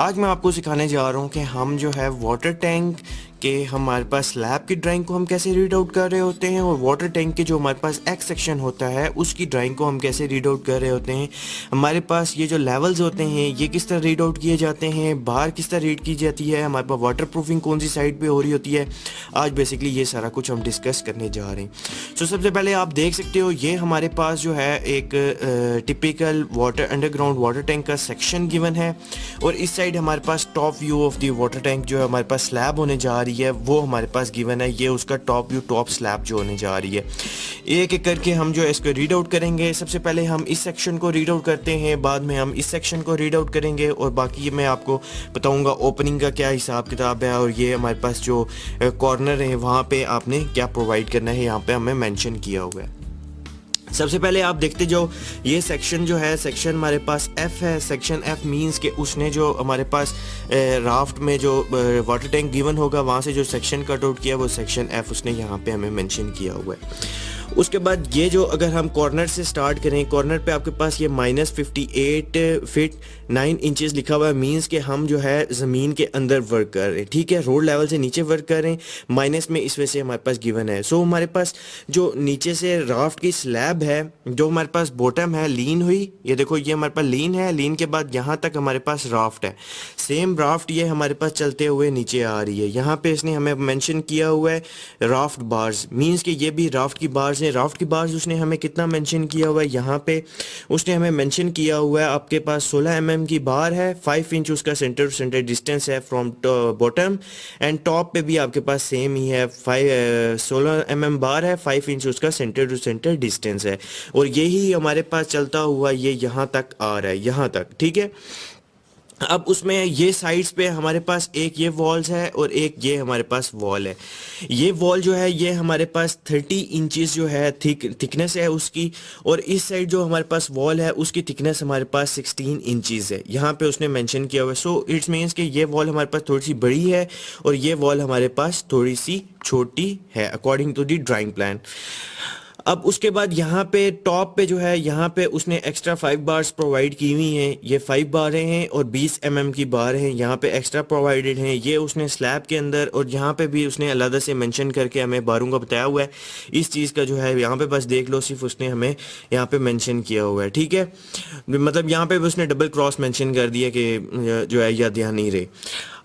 आज मैं आपको सिखाने जा रहा हूँ कि हम जो है वाटर टैंक के हमारे पास स्लैब की ड्राइंग को हम कैसे रीड आउट कर रहे होते हैं और वाटर टैंक के जो हमारे पास एक्स सेक्शन होता है उसकी ड्राइंग को हम कैसे रीड आउट कर रहे होते हैं। हमारे पास ये जो लेवल्स होते हैं ये किस तरह रीड आउट किए जाते हैं, बाहर किस तरह रीड की जाती है, हमारे पास वाटर प्रूफिंग कौन सी साइड पे हो रही होती है। आज बेसिकली ये सारा कुछ हम डिस्कस करने जा रहे हैं। सो सबसे पहले आप देख सकते हो ये हमारे पास जो है एक typical water underground water tank का सेक्शन गिवन है और इस साइड हमारे पास top view of the water tank जो है हमारे पास स्लैब होने जा रही है वो हमारे पास गिवन है। ये उसका टॉप व्यू टॉप स्लैब जो होने जा रही है। एक एक करके हम जो है इसको रीड आउट करेंगे। सबसे पहले हम इस सेक्शन को रीड आउट करते हैं, बाद में हम इस सेक्शन को रीड आउट करेंगे और बाकी मैं आपको बताऊंगा ओपनिंग का क्या हिसाब किताब है और ये हमारे पास जो कॉर्नर है वहाँ पे आपने क्या प्रोवाइड करना है यहाँ पे हमें मेंशन किया हुआ है। सबसे पहले आप देखते जाओ ये सेक्शन जो है सेक्शन हमारे पास एफ है। सेक्शन एफ मींस कि उसने जो हमारे पास राफ्ट में जो वाटर टैंक गिवन होगा वहाँ से जो सेक्शन कट आउट किया वो सेक्शन एफ उसने यहाँ पे हमें मेंशन किया हुआ है। उसके बाद ये जो अगर हम कॉर्नर से स्टार्ट करें, कॉर्नर पे आपके पास ये -58 फीट 9 इंचेस लिखा हुआ है। मींस कि हम जो है ज़मीन के अंदर वर्क कर रहे हैं, ठीक है, रोड लेवल से नीचे वर्क कर रहे हैं, माइनस में इस वजह से हमारे पास गिवन है। सो हमारे पास जो नीचे से राफ्ट की स्लैब है जो हमारे पास बॉटम है लीन हुई, ये देखो ये हमारे पास लीन है, लीन के बाद यहाँ तक हमारे पास राफ्ट है, सेम राफ्ट ये हमारे पास चलते हुए नीचे आ रही है। यहाँ पे इसने हमें मेंशन किया हुआ है राफ्ट बार्स, मींस कि ये भी राफ्ट की बार्स है। राफ्ट की बार्स उसने हमें कितना मेंशन किया हुआ है, यहाँ पे उसने हमें मेंशन किया हुआ है आपके पास 16 mm की बार है, 5 इंच उसका सेंटर टू सेंटर डिस्टेंस है फ्रॉम बॉटम एंड टॉप पे भी आपके पास सेम ही है, 16 mm बार है, 5 इंच उसका सेंटर टू सेंटर डिस्टेंस है और यही हमारे पास चलता हुआ ये यहाँ तक आ रहा है, यहाँ तक, ठीक है। अब उसमें ये साइड्स पे हमारे पास एक ये वॉल्स है और एक ये हमारे पास वॉल है। ये वॉल जो है ये हमारे पास 30 इंचेस जो है थिकनेस है उसकी और इस साइड जो हमारे पास वॉल है उसकी थिकनेस हमारे पास 16 इंचेस है, यहाँ पे उसने मेंशन किया हुआ है। सो इट्स मीन्स कि ये वॉल हमारे पास थोड़ी सी बड़ी है और ये वॉल हमारे पास थोड़ी सी छोटी है according to the drawing plan. अब उसके बाद यहाँ पे टॉप पे जो है यहाँ पे उसने एक्स्ट्रा 5 बार्स प्रोवाइड की हुई हैं। ये 5 बारें हैं और 20 mm की बार हैं, यहाँ पे एक्स्ट्रा प्रोवाइडेड हैं। ये उसने स्लैब के अंदर और यहाँ पे भी उसने अलग से मेंशन करके हमें बारों का बताया हुआ है। इस चीज़ का जो है यहाँ पे बस देख लो, सिर्फ उसने हमें यहाँ पे मेंशन किया हुआ है, ठीक है। मतलब यहाँ पे भी उसने डबल क्रॉस मेंशन कर दिया कि जो है याद ध्यान नहीं रहे।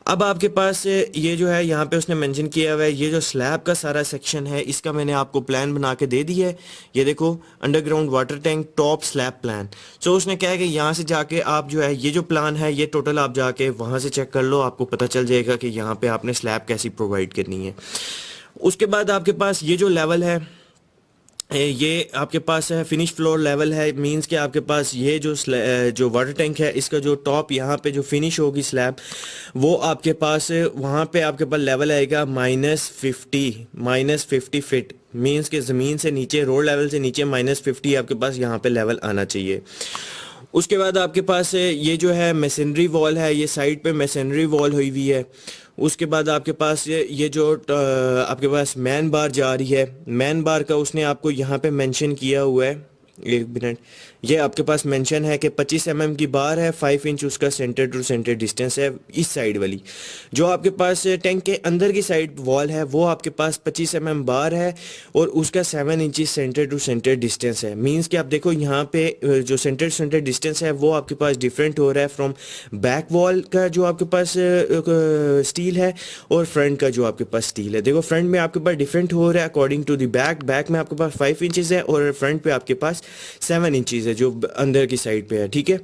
अब आपके पास ये जो है यहाँ पे उसने मेंशन किया हुआ है ये जो स्लैब का सारा सेक्शन है इसका मैंने आपको प्लान बना के दे दिया है। ये देखो underground water tank top slab plan. So उसने क्या है कि यहाँ से जाके आप जो है ये जो प्लान है ये टोटल आप जाके वहाँ से चेक कर लो, आपको पता चल जाएगा कि यहाँ पे आपने स्लैब कैसी प्रोवाइड करनी है। उसके बाद आपके पास ये जो लेवल है ये आपके पास है फिनिश फ्लोर लेवल है। मींस कि आपके पास ये जो वाटर टैंक है इसका जो टॉप यहाँ पे जो फिनिश होगी स्लैब वो आपके पास वहाँ पे आपके पास लेवल आएगा -50 फीट। मींस कि ज़मीन से नीचे रोड लेवल से नीचे -50 आपके पास यहाँ पे लेवल आना चाहिए। उसके बाद आपके पास ये जो है मेसनरी वॉल है, ये साइड पे मेसनरी वॉल हुई हुई है। उसके बाद आपके पास ये जो आपके पास मैन बार जा रही है, मैन बार का उसने आपको यहाँ पे मेंशन किया हुआ है, एक मिनट, ये आपके पास मेंशन है कि 25 mm की बार है, 5 इंच उसका सेंटर टू सेंटर डिस्टेंस है। इस साइड वाली जो आपके पास टैंक के अंदर की साइड वॉल है वो आपके पास 25 mm बार है और उसका 7 inch centre to centre distance है। मींस कि आप देखो यहाँ पे जो सेंटर टू सेंटर डिस्टेंस है वो आपके पास डिफरेंट हो रहा है फ्रॉम बैक वॉल का जो आपके पास स्टील है और फ्रंट का जो आपके पास स्टील है। देखो फ्रंट में आपके पास डिफरेंट हो रहा है अकॉर्डिंग टू द बैक में आपके पास 5 इंचेस है और फ्रंट पे आपके पास 7 इंचेस है जो अंदर की साइड पे है, ठीक है।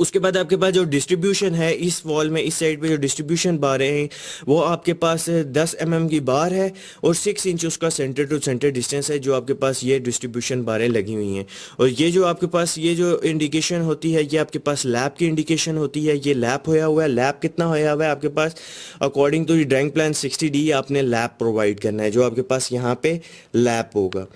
उसके बाद आपके पास जो डिस्ट्रीब्यूशन है इस वॉल में इस साइड पे जो डिस्ट्रीब्यूशन बारें हैं वो आपके पास 10 mm की बार है और 6 इंच उसका सेंटर टू सेंटर डिस्टेंस है जो आपके पास ये डिस्ट्रीब्यूशन बारें लगी हुई हैं। और ये जो आपके पास ये जो इंडिकेशन होती है ये आपके पास लैप की इंडिकेशन होती है। ये लैप होया हुआ है, लैप कितना होया हुआ है आपके पास according to drawing plan 60D आपने लैप प्रोवाइड करना है जो आपके पास यहाँ पे लैप होगा।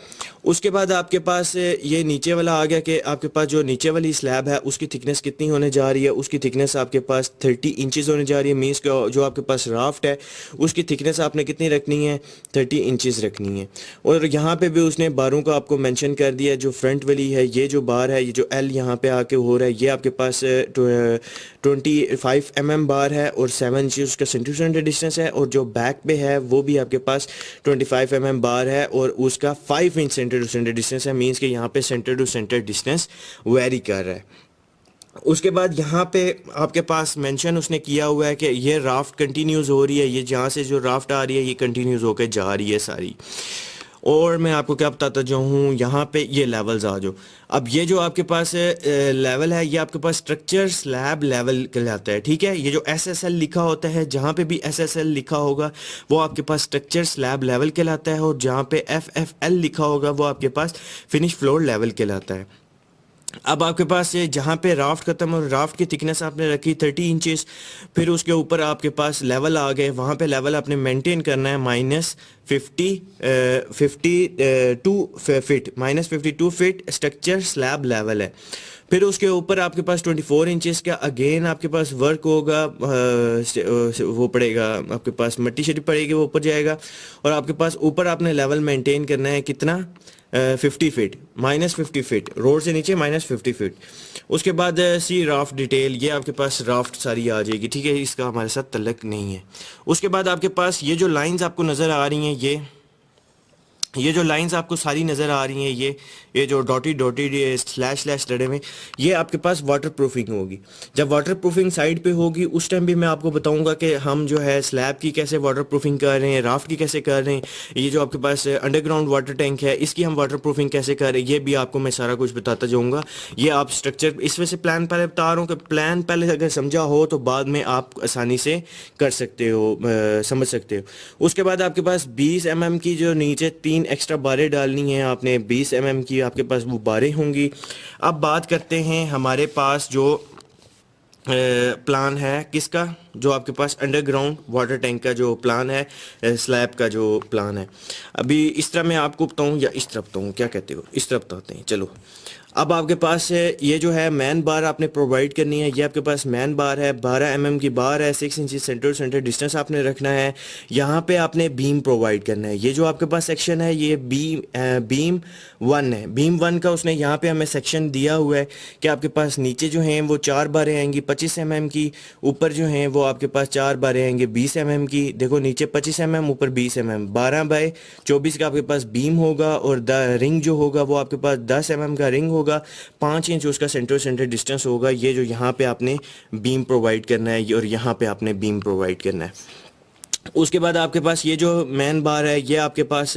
उसके बाद आपके पास ये नीचे वाला आ गया कि आपके पास जो नीचे वाली स्लैब है उसकी थिकनेस कितनी कितनी होने जा रही है, उसकी थिकनेस आपके पास 30 इंचेस होने जा रही है। मीन्स जो आपके पास राफ्ट है उसकी थिकनेस आपने कितनी रखनी है, 30 इंचेस रखनी है। और यहाँ पे भी उसने बारों का आपको मेंशन कर दिया। जो फ्रंट वाली है ये जो बार है, ये जो एल यहाँ पे आके हो रहा है, ये आपके पास 25 बार है और 7 इंचेस उसका सेंटर टू सेंटर डिस्टेंस है। और जो बैक पे है वो भी आपके पास 25 बार है और उसका 5 inch centre to centre distance है। मीन्स कि यहाँ पे centre to centre distance vary कर रहा है। उसके बाद यहाँ पे आपके पास मेंशन उसने किया हुआ है कि ये राफ्ट कंटिन्यूस हो रही है, ये जहाँ से जो राफ्ट आ रही है ये कंटिन्यूस होकर जा रही है सारी। और मैं आपको क्या बताता जाऊँ, यहाँ पे ये लेवल्स आ जाओ। अब ये जो आपके पास लेवल है ये आपके पास स्ट्रक्चर स्लैब लेवल कहलाता है, ठीक है। ये जो SSL लिखा होता है, जहाँ पे भी SSL लिखा होगा वो आपके पास स्ट्रक्चर स्लैब लेवल कहलाता है। और जहाँ पे FFL लिखा होगा वो आपके पास फिनिश फ्लोर लेवल कहलाता है। अब आपके पास ये जहाँ पे राफ्ट ख़त्म और राफ्ट की थिकनेस आपने रखी 30 इंचेस, फिर उसके ऊपर आपके पास लेवल आ गए। वहाँ पे लेवल आपने मेंटेन करना है -52 फीट स्ट्रक्चर स्लैब लेवल है। फिर उसके ऊपर आपके पास 24 इंचेस का अगेन आपके पास वर्क होगा, वो पड़ेगा आपके पास मट्टी शट्टी पड़ेगी, वो ऊपर जाएगा। और आपके पास ऊपर आपने लेवल मेंटेन करना है कितना, 50 फीट, -50 फीट रोड से नीचे, -50 फीट। उसके बाद सी राफ्ट डिटेल, ये आपके पास राफ्ट सारी आ जाएगी, ठीक है। इसका हमारे साथ तल्लक नहीं है। उसके बाद आपके पास ये जो लाइंस आपको नज़र आ रही हैं, ये जो लाइंस आपको सारी नज़र आ रही हैं, ये जो डॉटेड स्लैश लड़े हुए, ये आपके पास वाटर प्रूफिंग होगी। जब वाटर प्रूफिंग साइड पे होगी उस टाइम भी मैं आपको बताऊंगा कि हम जो है स्लैब की कैसे वाटर प्रूफिंग कर रहे हैं, राफ्ट की कैसे कर रहे हैं, ये जो आपके पास अंडरग्राउंड वाटर टैंक है इसकी हम वाटर प्रूफिंग कैसे कर रहे हैं, ये भी आपको मैं सारा कुछ बताता जाऊँगा। ये आप स्ट्रक्चर इस वजह से प्लान पहले बता रहा हूँ कि प्लान पहले अगर समझा हो तो बाद में आप आसानी से कर सकते हो, समझ सकते हो। उसके बाद आपके पास 20 mm की जो नीचे 3 एक्स्ट्रा बारें डालनी है आपने, 20 mm की आपके पास वो बारें होंगी। अब बात करते हैं हमारे पास जो प्लान है किसका, जो आपके पास अंडरग्राउंड वाटर टैंक का जो प्लान है, स्लैब का जो प्लान है। अभी इस तरह मैं आपको बताऊं या इस तरह बताऊं, क्या कहते हो, इस तरह बताते हैं चलो। अब आपके पास ये जो है मैन बार आपने प्रोवाइड करनी है, ये आपके पास मैन बार है, 12 mm की बार है, 6 इंच सेंटर सेंटर डिस्टेंस आपने रखना है। यहाँ पे आपने बीम प्रोवाइड करना है। ये जो आपके पास सेक्शन है ये बीम 1 है। बीम 1 का उसने यहाँ पे हमें सेक्शन दिया हुआ है कि आपके पास नीचे जो हैं वो 4 बारें आएंगी 25 mm की, ऊपर जो हैं वो आपके पास 4 बारें आएंगे 20 mm की। देखो नीचे 25 mm, ऊपर 20 mm, 12 बाय 24 का आपके पास बीम होगा। और रिंग जो होगा वो आपके पास 10 mm का रिंग होगा, 5 इंच उसका सेंटर सेंटर डिस्टेंस होगा। ये जो यहाँ पे आपने बीम प्रोवाइड करना है और यहाँ पे आपने बीम प्रोवाइड करना है। उसके बाद आपके पास ये जो मैन बार है ये आपके पास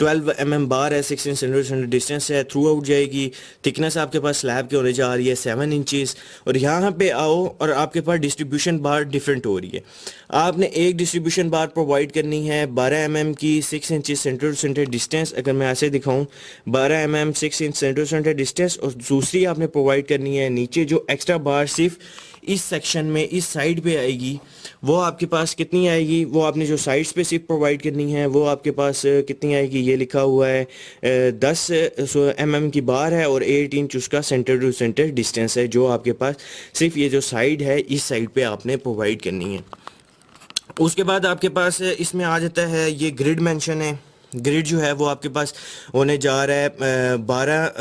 12 mm बार है, 6 इंच सेंटर सेंटर डिस्टेंस है, थ्रू आउट जाएगी। थिकनेस आपके पास स्लैब के होने जा रही है 7 इंचेस। और यहाँ पे आओ और आपके पास डिस्ट्रीब्यूशन बार डिफरेंट हो रही है। आपने एक डिस्ट्रीब्यूशन बार प्रोवाइड करनी है 12 mm की, 6 inch centre to centre distance. अगर मैं ऐसे दिखाऊं 12 mm 6 inch centre to centre distance. और दूसरी आपने प्रोवाइड करनी है नीचे जो एक्स्ट्रा बार सिर्फ इस सेक्शन में इस साइड पे आएगी, वो आपके पास कितनी आएगी, वो आपने जो साइड्स पे सिर्फ प्रोवाइड करनी है वो आपके पास कितनी आएगी, ये लिखा हुआ है 10 mm की बार है और 8 इंच उसका सेंटर टू सेंटर डिस्टेंस है, जो आपके पास सिर्फ ये जो साइड है इस साइड पे आपने प्रोवाइड करनी है। उसके बाद आपके पास इसमें आ जाता है ये ग्रिड मेंशन है। ग्रिड जो है वो आपके पास होने जा रहा है 12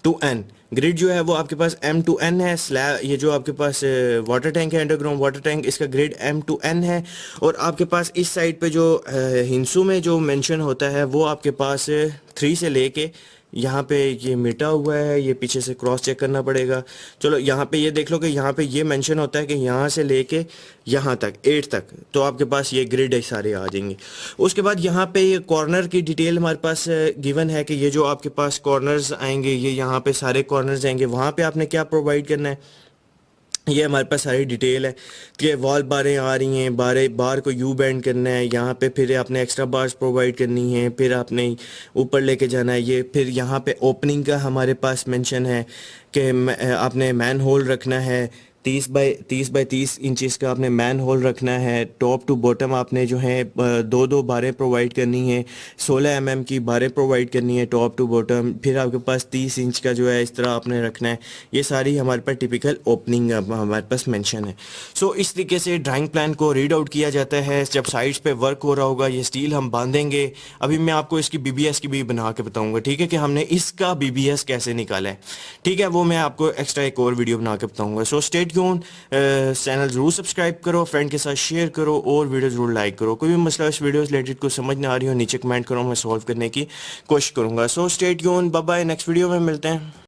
M-N। ग्रिड जो है वो आपके पास M-N है। स्लैब ये जो आपके पास वाटर टैंक है, अंडरग्राउंड वाटर टैंक, इसका ग्रिड M-N है। और आपके पास इस साइड पे जो हिंसू में जो मेंशन होता है वो आपके पास 3 से लेके यहाँ पे ये मिटा हुआ है, ये पीछे से क्रॉस चेक करना पड़ेगा। चलो यहाँ पे ये देख लो कि यहाँ पे ये मेंशन होता है कि यहाँ से लेके यहाँ तक 8 तक, तो आपके पास ये ग्रिड है सारे आ जाएंगे। उसके बाद यहाँ पे ये कॉर्नर की डिटेल हमारे पास गिवन है कि ये जो आपके पास कॉर्नर्स आएंगे, ये यहाँ पे सारे कॉर्नर्स आएंगे, वहाँ पे आपने क्या प्रोवाइड करना है, ये हमारे पास सारी डिटेल है कि वॉल बारें आ रही हैं, बार को यू बेंड करना है यहाँ पे, फिर आपने एक्स्ट्रा बार्स प्रोवाइड करनी है, फिर आपने ऊपर लेके जाना है। ये फिर यहाँ पे ओपनिंग का हमारे पास मेंशन है कि आपने मैन होल रखना है, 30 बाई 30 इंचेस का आपने मैन होल रखना है। टॉप टू बॉटम आपने जो है दो दो बारें प्रोवाइड करनी है, 16 mm की बारें प्रोवाइड करनी है टॉप टू बॉटम। फिर आपके पास 30 इंच का जो है इस तरह आपने रखना है। ये सारी हमारे पास टिपिकल ओपनिंग हमारे पास मेंशन है। सो इस तरीके से ड्राइंग प्लान को रीड आउट किया जाता है। जब साइड्स पे वर्क हो रहा होगा, ये स्टील हम बांधेंगे। अभी मैं आपको इसकी बीबीएस की भी बना के बताऊंगा, ठीक है, कि हमने इसका बीबीएस कैसे निकाला है, ठीक है। वो मैं आपको एक्स्ट्रा एक और वीडियो बना के बताऊंगा। सो स्टे ट्यून, चैनल ज़रूर सब्सक्राइब करो, फ्रेंड के साथ शेयर करो और वीडियो ज़रूर लाइक करो। कोई भी मसला इस वीडियो से रिलेटेड को समझ ना आ रही हो, नीचे कमेंट करो, मैं सॉल्व करने की कोशिश करूंगा। So stay tune, bye bye, next video में मिलते हैं।